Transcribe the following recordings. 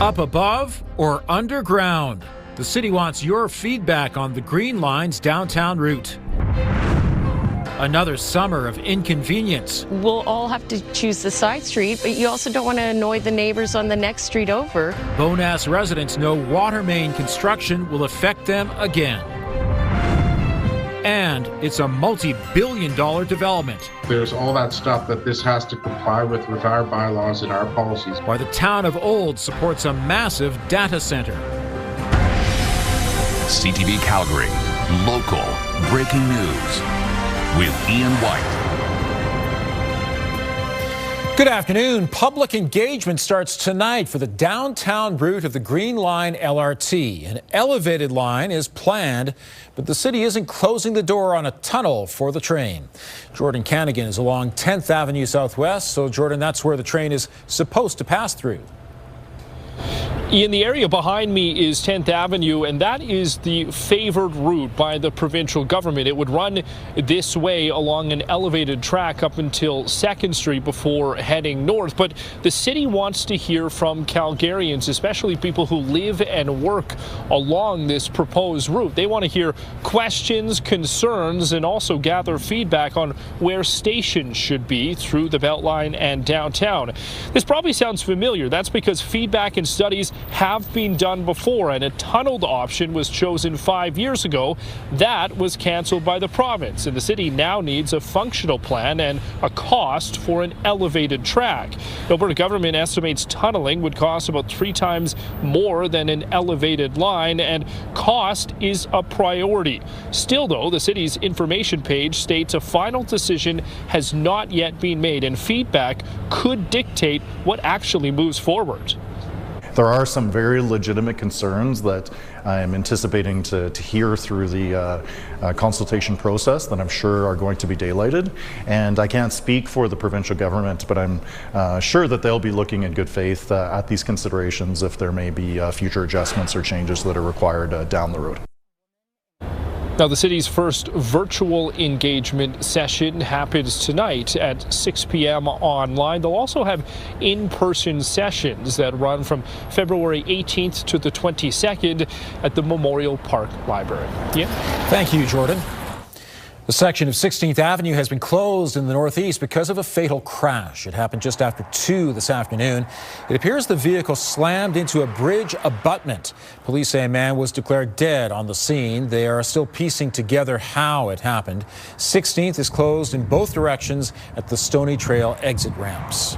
Up above or underground? The city wants your feedback on the Green Line's downtown route. Another summer of inconvenience. We'll all have to choose the side street, but you also don't want to annoy the neighbors on the next street over. Bowness residents know water main construction will affect them again. And it's a multi-billion-dollar development. There's all that stuff that this has to comply with our bylaws and our policies. Why the town of Old supports a massive data center. CTV Calgary, local breaking news with Ian White. Good afternoon. Public engagement starts tonight for the downtown route of the Green Line LRT. An elevated line is planned, but the city isn't closing the door on a tunnel for the train. Jordan Canigan is along 10th Avenue Southwest. So, Jordan, that's where the train is supposed to pass through. Ian, the area behind me is 10th Avenue, and that is the favored route by the provincial government. It would run this way along an elevated track up until 2nd Street before heading north. But the city wants to hear from Calgarians, especially people who live and work along this proposed route. They want to hear questions, concerns, and also gather feedback on where stations should be through the Beltline and downtown. This probably sounds familiar. That's because feedback and studies have been done before, and a tunneled option was chosen 5 years ago. That was canceled by the province, and the city now needs a functional plan and a cost for an elevated track. Alberta government estimates tunneling would cost about 3 times more than an elevated line, and cost is a priority. Still, though, the city's information page states a final decision has not yet been made, and feedback could dictate what actually moves forward. There are some very legitimate concerns that I'm anticipating to hear through the consultation process that I'm sure are going to be daylighted. And I can't speak for the provincial government, but I'm sure that they'll be looking in good faith at these considerations if there may be future adjustments or changes that are required down the road. Now, the city's first virtual engagement session happens tonight at 6 p.m. online. They'll also have in-person sessions that run from February 18th to the 22nd at the Memorial Park Library. Yeah. Thank you, Jordan. The section of 16th Avenue has been closed in the northeast because of a fatal crash. It happened just after 2 this afternoon. It appears the vehicle slammed into a bridge abutment. Police say a man was declared dead on the scene. They are still piecing together how it happened. 16th is closed in both directions at the Stony Trail exit ramps.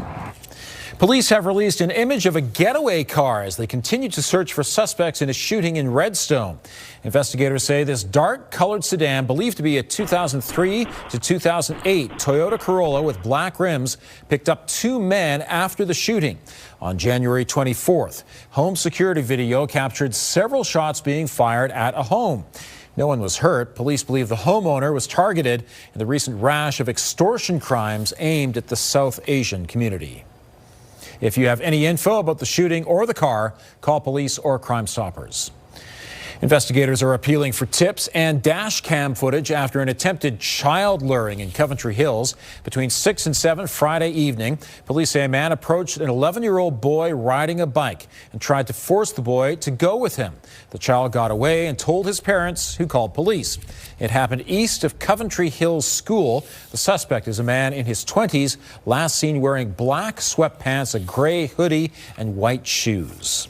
Police have released an image of a getaway car as they continue to search for suspects in a shooting in Redstone. Investigators say this dark-colored sedan, believed to be a 2003 to 2008 Toyota Corolla with black rims, picked up 2 men after the shooting. On January 24th, home security video captured several shots being fired at a home. No one was hurt. Police believe the homeowner was targeted in the recent rash of extortion crimes aimed at the South Asian community. If you have any info about the shooting or the car, call police or Crime Stoppers. Investigators are appealing for tips and dash cam footage after an attempted child luring in Coventry Hills. Between 6 and 7 Friday evening, police say a man approached an 11-year-old boy riding a bike and tried to force the boy to go with him. The child got away and told his parents, who called police. It happened east of Coventry Hills School. The suspect is a man in his 20s, last seen wearing black sweatpants, a gray hoodie, and white shoes.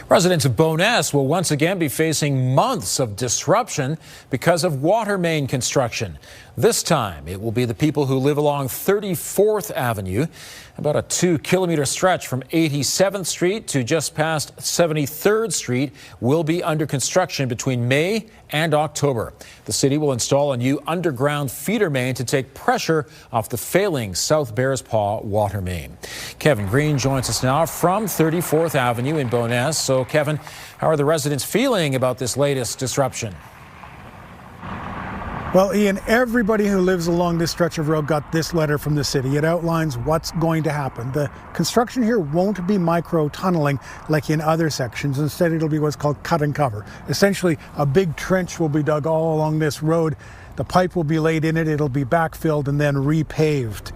Residents of Bowness will once again be facing months of disruption because of water main construction. This time, it will be the people who live along 34th Avenue. About a 2-kilometer stretch from 87th Street to just past 73rd Street will be under construction between May and October. The city will install a new underground feeder main to take pressure off the failing South Bearspaw water main. Kevin Green joins us now from 34th Avenue in Bowness. So, Kevin, how are the residents feeling about this latest disruption? Well, Ian, everybody who lives along this stretch of road got this letter from the city. It outlines what's going to happen. The construction here won't be micro-tunneling like in other sections. Instead, it'll be what's called cut and cover. Essentially, a big trench will be dug all along this road. The pipe will be laid in it. It'll be backfilled and then repaved.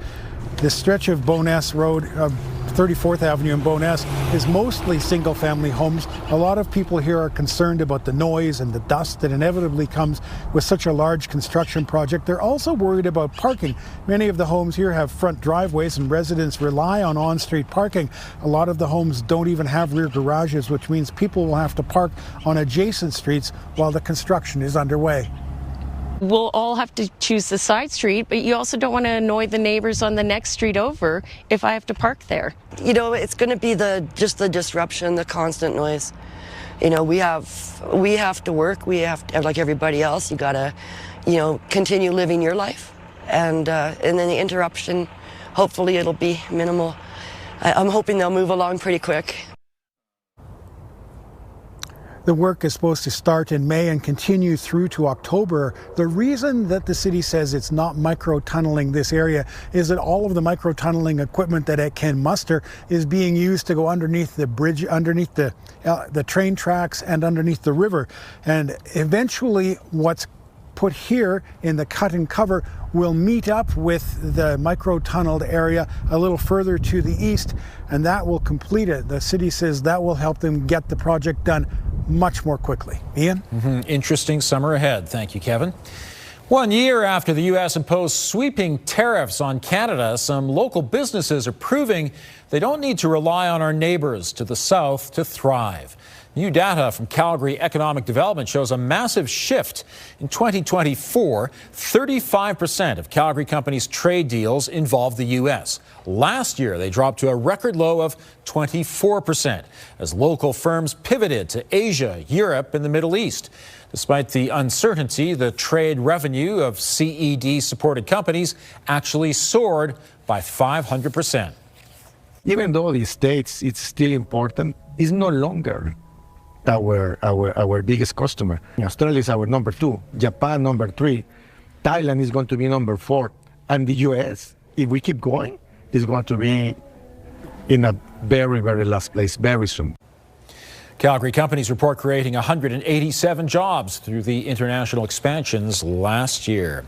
This stretch of Bowness Road, 34th Avenue in Bowness is mostly single-family homes. A lot of people here are concerned about the noise and the dust that inevitably comes with such a large construction project. They're also worried about parking. Many of the homes here have front driveways and residents rely on on-street parking. A lot of the homes don't even have rear garages, which means people will have to park on adjacent streets while the construction is underway. We'll all have to choose the side street, but you also don't want to annoy the neighbors on the next street over if I have to park there. You know, it's going to be just the disruption, the constant noise. You know, we have to work. We have to, like everybody else, you got to, you know, continue living your life. And then the interruption, hopefully it'll be minimal. I'm hoping they'll move along pretty quick. The work is supposed to start in May and continue through to October. The reason that the city says it's not micro-tunneling this area is that all of the micro-tunneling equipment that it can muster is being used to go underneath the bridge, underneath the train tracks and underneath the river. And eventually what's put here in the cut and cover will meet up with the micro-tunneled area a little further to the east, and that will complete it. The city says that will help them get the project done much more quickly. Ian? Interesting summer ahead. Thank you, Kevin. 1 year after the U.S. imposed sweeping tariffs on Canada, some local businesses are proving they don't need to rely on our neighbors to the south to thrive. New data from Calgary Economic Development shows a massive shift. In 2024, 35% of Calgary companies' trade deals involved the U.S. Last year, they dropped to a record low of 24% as local firms pivoted to Asia, Europe, and the Middle East. Despite the uncertainty, the trade revenue of CED-supported companies actually soared by 500%. Even though the States, it's still important, it's no longer our biggest customer. Australia is our number 2, Japan number 3, Thailand is going to be number 4, and the US, if we keep going, is going to be in a very, very last place very soon. Calgary companies report creating 187 jobs through the international expansions last year.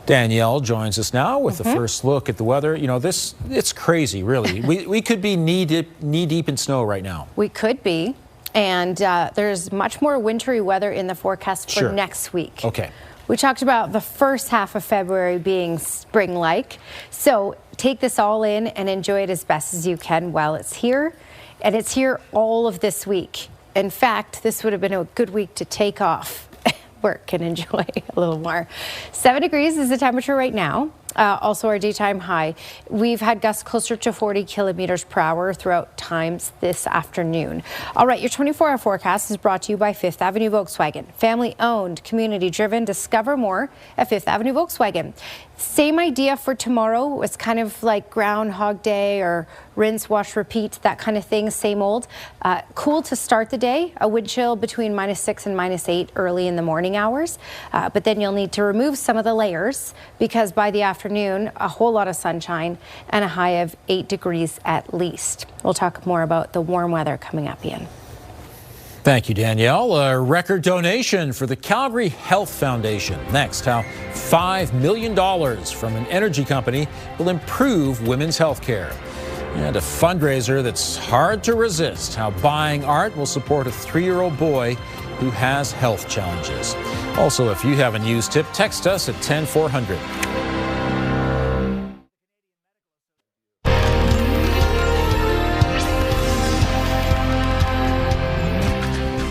Danielle joins us now with the first look at the weather. You know, it's crazy, really. We could be knee deep in snow right now. We could be. And there's much more wintry weather in the forecast for next week. Okay. We talked about the first half of February being spring-like. So take this all in and enjoy it as best as you can while it's here. And it's here all of this week. In fact, this would have been a good week to take off work and enjoy a little more. 7 degrees is the temperature right now. Also our daytime high. We've had gusts closer to 40 kilometers per hour throughout times this afternoon. All right, your 24-hour forecast is brought to you by 5th Avenue Volkswagen. Family owned, community driven. Discover more at 5th Avenue Volkswagen. Same idea for tomorrow. It's kind of like Groundhog Day or rinse, wash, repeat, that kind of thing, same old. Cool to start the day, a wind chill between -6 and -8 early in the morning hours. But then you'll need to remove some of the layers because by the afternoon, a whole lot of sunshine and a high of 8 degrees at least. We'll talk more about the warm weather coming up, Ian. Thank you, Danielle. A record donation for the Calgary Health Foundation. Next, how $5 million from an energy company will improve women's health care. And a fundraiser that's hard to resist, how buying art will support a 3-year-old boy who has health challenges. Also, if you have a news tip, text us at 10400.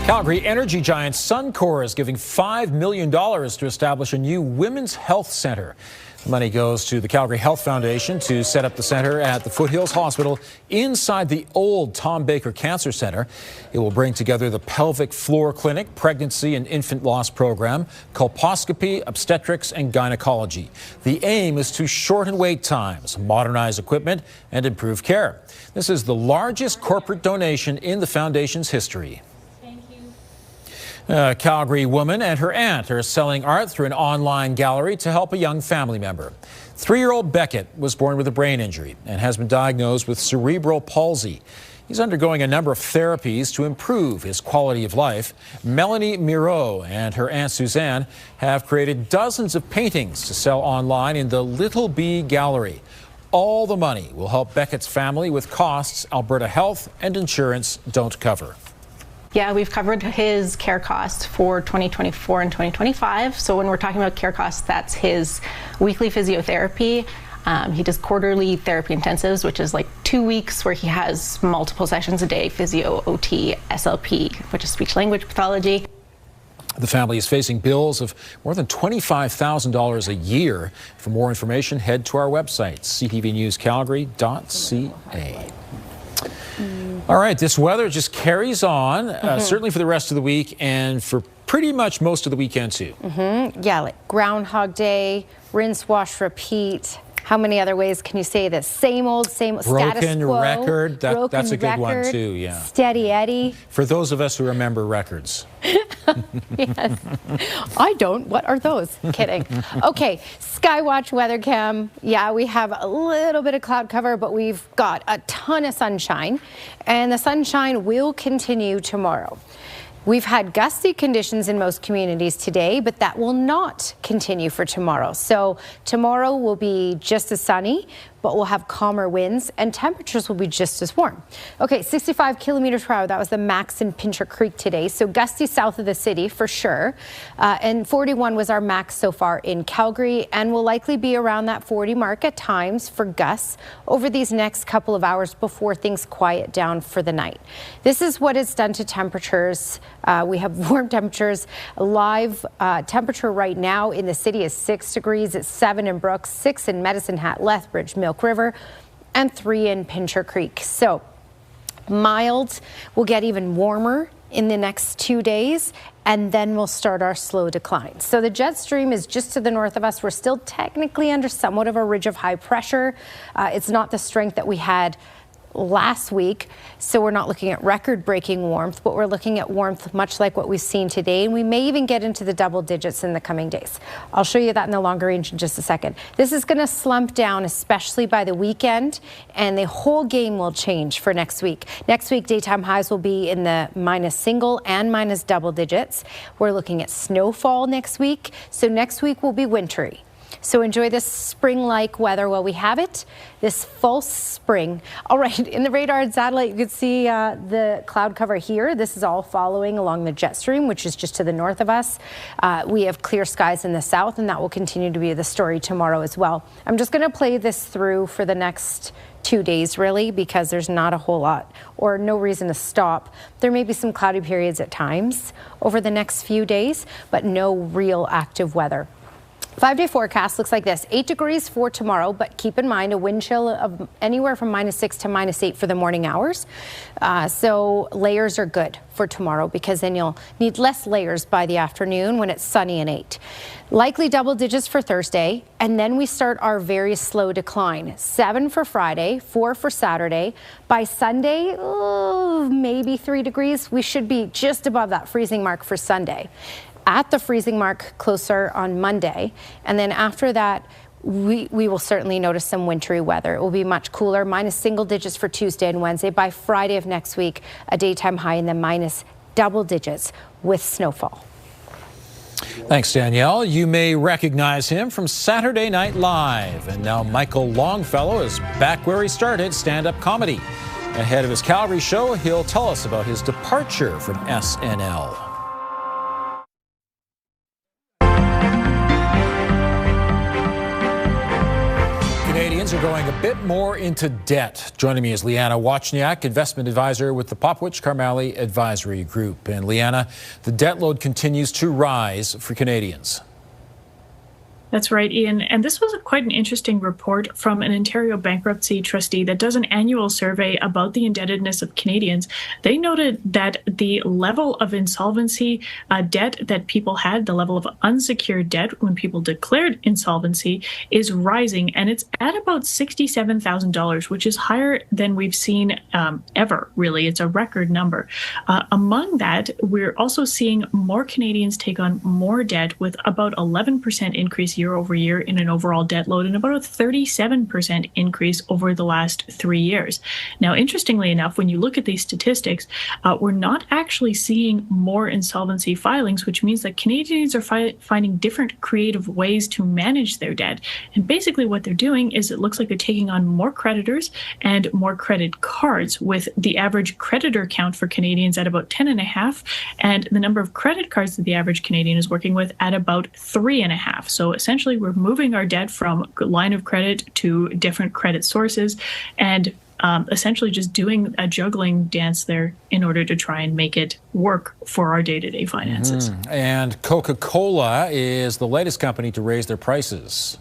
Calgary energy giant Suncor is giving $5 million to establish a new women's health center. The money goes to the Calgary Health Foundation to set up the center at the Foothills Hospital inside the old Tom Baker Cancer Center. It will bring together the pelvic floor clinic, pregnancy and infant loss program, colposcopy, obstetrics and gynecology. The aim is to shorten wait times, modernize equipment and improve care. This is the largest corporate donation in the foundation's history. A Calgary woman and her aunt are selling art through an online gallery to help a young family member. 3-year-old Beckett was born with a brain injury and has been diagnosed with cerebral palsy. He's undergoing a number of therapies to improve his quality of life. Melanie Miro and her Aunt Suzanne have created dozens of paintings to sell online in the Little Bee Gallery. all the money will help Beckett's family with costs Alberta Health and Insurance don't cover. Yeah, we've covered his care costs for 2024 and 2025. So when we're talking about care costs, that's his weekly physiotherapy. He does quarterly therapy intensives, which is like 2 weeks where he has multiple sessions a day, physio, OT, SLP, which is speech language pathology. The family is facing bills of more than $25,000 a year. For more information, head to our website, ctvnewscalgary.ca. All right, this weather just carries on, certainly for the rest of the week and for pretty much most of the weekend too. Yeah, like Groundhog Day, rinse, wash, repeat. How many other ways can you say this? Same old status quo. Broken record, that's a good one too, yeah. Steady Eddie. For those of us who remember records. Yes. I don't. What are those? Kidding. Okay, Skywatch weather cam. Yeah, we have a little bit of cloud cover, but we've got a ton of sunshine, and the sunshine will continue tomorrow. We've had gusty conditions in most communities today, but that will not continue for tomorrow. So tomorrow will be just as sunny, but we'll have calmer winds and temperatures will be just as warm. Okay, 65 kilometers per hour. That was the max in Pincher Creek today. So gusty south of the city for sure. And 41 was our max so far in Calgary, and will likely be around that 40 mark at times for gusts over these next couple of hours before things quiet down for the night. This is what it's done to temperatures. We have warm temperatures. Live temperature right now in the city is 6 degrees. It's 7 in Brooks, 6 in Medicine Hat, Lethbridge, Milk River, and 3 in Pincher Creek. So mild, will get even warmer in the next 2 days, and then we'll start our slow decline. So the jet stream is just to the north of us. We're still technically under somewhat of a ridge of high pressure. It's not the strength that we had last week, so we're not looking at record-breaking warmth, but we're looking at warmth much like what we've seen today, and we may even get into the double digits in the coming days. I'll show you that in the longer range in just a second. This is going to slump down, especially by the weekend, and the whole game will change for next week. Next week, daytime highs will be in the minus single and minus double digits. We're looking at snowfall next week, so next week will be wintry. So enjoy this spring-like weather while we have it, this false spring. All right, in the radar and satellite, you can see the cloud cover here. This is all following along the jet stream, which is just to the north of us. We have clear skies in the south, and that will continue to be the story tomorrow as well. I'm just going to play this through for the next 2 days, really, because there's not a whole lot or no reason to stop. There may be some cloudy periods at times over the next few days, but no real active weather. 5-day forecast looks like this. 8 degrees for tomorrow, but keep in mind a wind chill of anywhere from -6 to -8 for the morning hours. So layers are good for tomorrow, because then you'll need less layers by the afternoon when it's sunny and 8. Likely double digits for Thursday, and then we start our very slow decline. 7 for Friday, 4 for Saturday. By Sunday, maybe 3 degrees. We should be just above that freezing mark for Sunday. At the freezing mark closer on Monday, and then after that we will certainly notice some wintry weather. It will be much cooler, minus single digits for Tuesday and Wednesday. By Friday of next week, a daytime high in the minus double digits with snowfall. Thanks, Danielle. You may recognize him from Saturday Night Live. And now Michael Longfellow is back where he started, stand-up comedy. Ahead of his Calgary show, he'll tell us about his departure from SNL. Canadians are going a bit more into debt. Joining me is Liana Wachniak, investment advisor with the Popwich Carmali Advisory Group. And Liana, the debt load continues to rise for Canadians. That's right, Ian. And this was quite an interesting report from an Ontario bankruptcy trustee that does an annual survey about the indebtedness of Canadians. They noted that the level of insolvency debt that people had, the level of unsecured debt when people declared insolvency, is rising. And it's at about $67,000, which is higher than we've seen ever, really. It's a record number. Among that, we're also seeing more Canadians take on more debt, with about 11% increase year over year in an overall debt load and about a 37% increase over the last 3 years. Now, interestingly enough, when you look at these statistics, we're not actually seeing more insolvency filings, which means that Canadians are finding different creative ways to manage their debt. And basically what they're doing is it looks like they're taking on more creditors and more credit cards, with the average creditor count for Canadians at about 10.5, and the number of credit cards that the average Canadian is working with at about 3.5. So essentially, we're moving our debt from line of credit to different credit sources, and essentially just doing a juggling dance there in order to try and make it work for our day-to-day finances. And Coca-Cola is the latest company to raise their prices.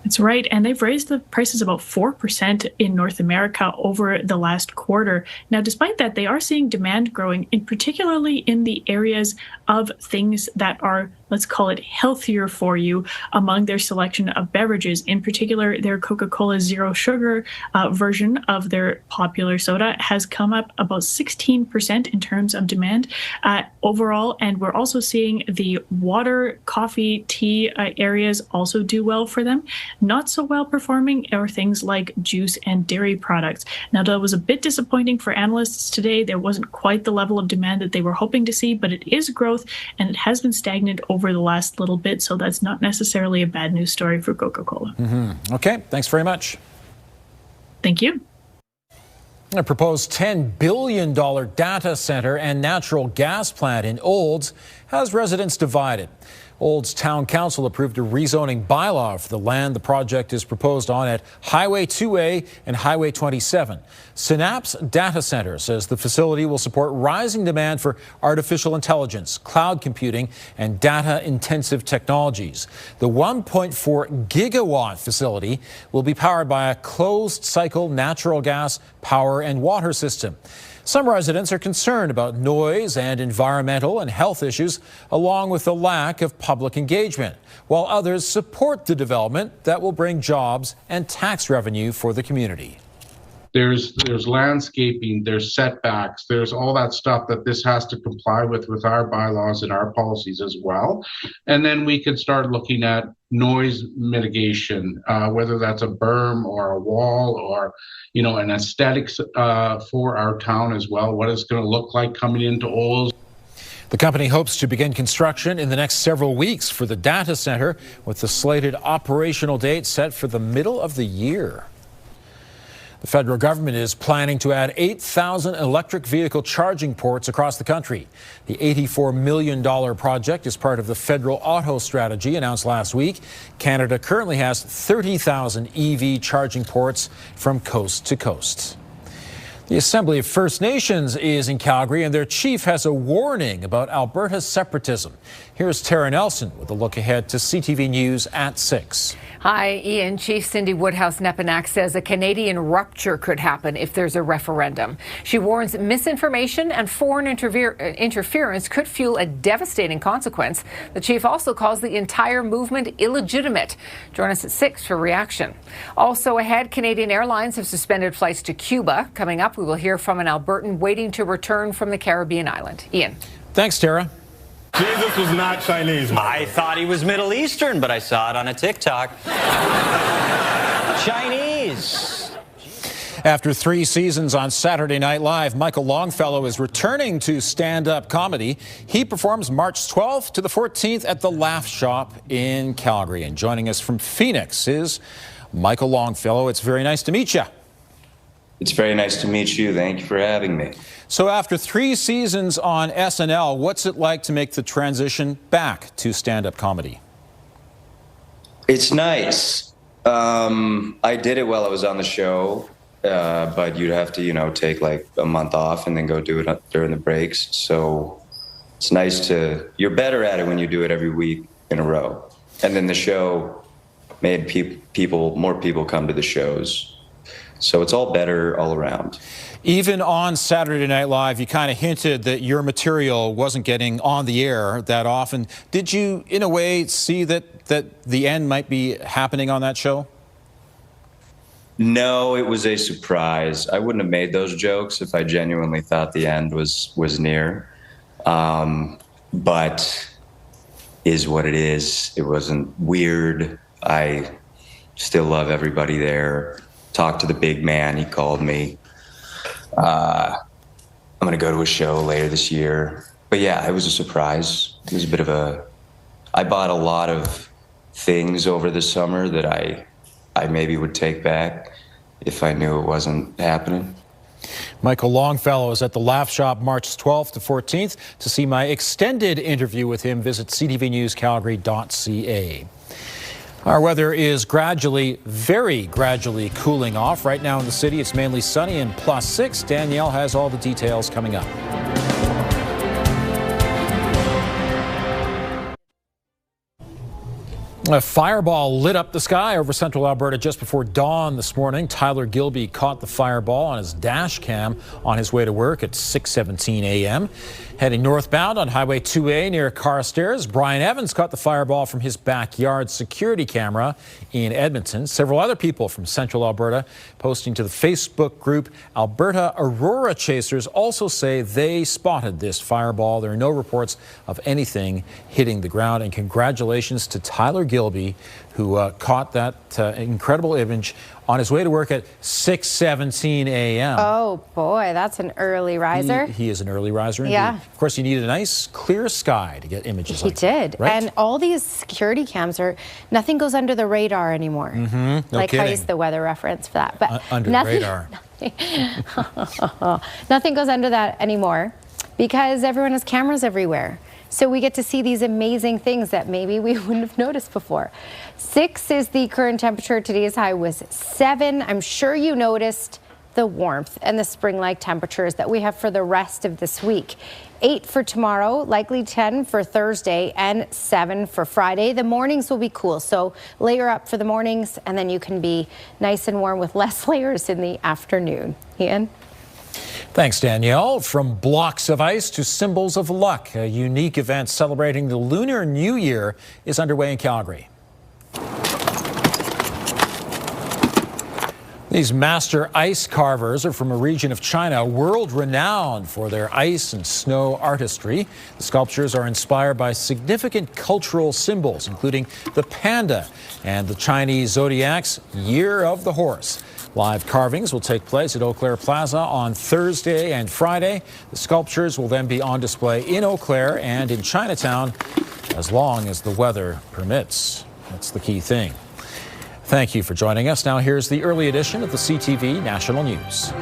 That's right. And they've raised the prices about 4% in North America over the last quarter. Now, despite that, they are seeing demand growing, particularly in the areas of things that are, let's call it, healthier for you among their selection of beverages. In particular, their Coca-Cola Zero Sugar version of their popular soda has come up about 16% in terms of demand overall. And we're also seeing the water, coffee, tea areas also do well for them. Not so well performing are things like juice and dairy products. Now, that was a bit disappointing for analysts today. There wasn't quite the level of demand that they were hoping to see, but it is growth, and it has been stagnant over the last little bit, so that's not necessarily a bad news story for Coca-Cola. Okay, thanks very much. Thank you. A proposed $10 billion data center and natural gas plant in Olds has residents divided. Olds Town Council approved a rezoning bylaw for the land the project is proposed on at Highway 2A and Highway 27. Synapse Data Center says the facility will support rising demand for artificial intelligence, cloud computing, and data-intensive technologies. The 1.4 gigawatt facility will be powered by a closed-cycle natural gas power and water system. Some residents are concerned about noise and environmental and health issues, along with the lack of public engagement, while others support the development that will bring jobs and tax revenue for the community. There's landscaping, there's setbacks, there's all that stuff that this has to comply with our bylaws and our policies as well. And then we could start looking at noise mitigation, whether that's a berm or a wall or, you know, an aesthetics for our town as well, what it's going to look like coming into Olds. The company hopes to begin construction in the next several weeks for the data center, with the slated operational date set for the middle of the year. The federal government is planning to add 8,000 electric vehicle charging ports across the country. The $84 million project is part of the federal auto strategy announced last week. Canada currently has 30,000 EV charging ports from coast to coast. The Assembly of First Nations is in Calgary, and their chief has a warning about Alberta's separatism. Here's Tara Nelson with a look ahead to CTV News at 6. Hi, Ian. Chief Cindy Woodhouse-Nepanak says a Canadian rupture could happen if there's a referendum. She warns misinformation and foreign interference could fuel a devastating consequence. The chief also calls the entire movement illegitimate. Join us at 6 for reaction. Also ahead, Canadian Airlines have suspended flights to Cuba. Coming up, we will hear from an Albertan waiting to return from the Caribbean island. Ian. Thanks, Tara. Jesus was not Chinese. I thought he was Middle Eastern, but I saw it on a TikTok. Chinese. After 3 seasons on Saturday Night Live, Michael Longfellow is returning to stand-up comedy. He performs March 12th to the 14th at the Laugh Shop in Calgary. And joining us from Phoenix is Michael Longfellow. It's very nice to meet you. It's very nice to meet you. Thank you for having me. So after 3 seasons on SNL, what's it like to make the transition back to stand-up comedy? It's nice. I did it while I was on the show, but you'd have to, take like a month off and then go do it during the breaks. So it's nice you're better at it when you do it every week in a row. And then the show made more people come to the shows. So it's all better all around. Even on Saturday Night Live, you kind of hinted that your material wasn't getting on the air that often. Did you, in a way, see that the end might be happening on that show? No, it was a surprise. I wouldn't have made those jokes if I genuinely thought the end was near. But is what it is. It wasn't weird. I still love everybody there. Talked to the big man. He called me. I'm going to go to a show later this year. But yeah, it was a surprise. It was a bit of I bought a lot of things over the summer that I maybe would take back if I knew it wasn't happening. Michael Longfellow is at the Laugh Shop March 12th to 14th. To see my extended interview with him, visit ctvnewscalgary.ca. Our weather is very gradually cooling off. Right now in the city, it's mainly sunny and +6. Danielle has all the details coming up. A fireball lit up the sky over central Alberta just before dawn this morning. Tyler Gilby caught the fireball on his dash cam on his way to work at 6:17 a.m. Heading northbound on Highway 2A near Carstairs, Brian Evans caught the fireball from his backyard security camera in Edmonton. Several other people from central Alberta posting to the Facebook group Alberta Aurora Chasers also say they spotted this fireball. There are no reports of anything hitting the ground. And congratulations to Tyler Gilby, who caught that incredible image on his way to work at 6:17 a.m. Oh boy, that's an early riser. He is an early riser indeed. Yeah. Of course, you need a nice clear sky to get images like that. He did. Right? And all these security cams nothing goes under the radar anymore. No like kidding. I used the weather reference for that. But under the radar. Nothing goes under that anymore because everyone has cameras everywhere. So we get to see these amazing things that maybe we wouldn't have noticed before. 6 is the current temperature. Today's high was 7. I'm sure you noticed the warmth and the spring-like temperatures that we have for the rest of this week. 8 for tomorrow, likely 10 for Thursday, and 7 for Friday. The mornings will be cool, so layer up for the mornings, and then you can be nice and warm with less layers in the afternoon. Ian? Thanks, Danielle. From blocks of ice to symbols of luck, a unique event celebrating the Lunar New Year is underway in Calgary. These master ice carvers are from a region of China world-renowned for their ice and snow artistry. The sculptures are inspired by significant cultural symbols, including the panda and the Chinese zodiac's Year of the Horse. Live carvings will take place at Eau Claire Plaza on Thursday and Friday. The sculptures will then be on display in Eau Claire and in Chinatown as long as the weather permits. That's the key thing. Thank you for joining us. Now here's the early edition of the CTV National News.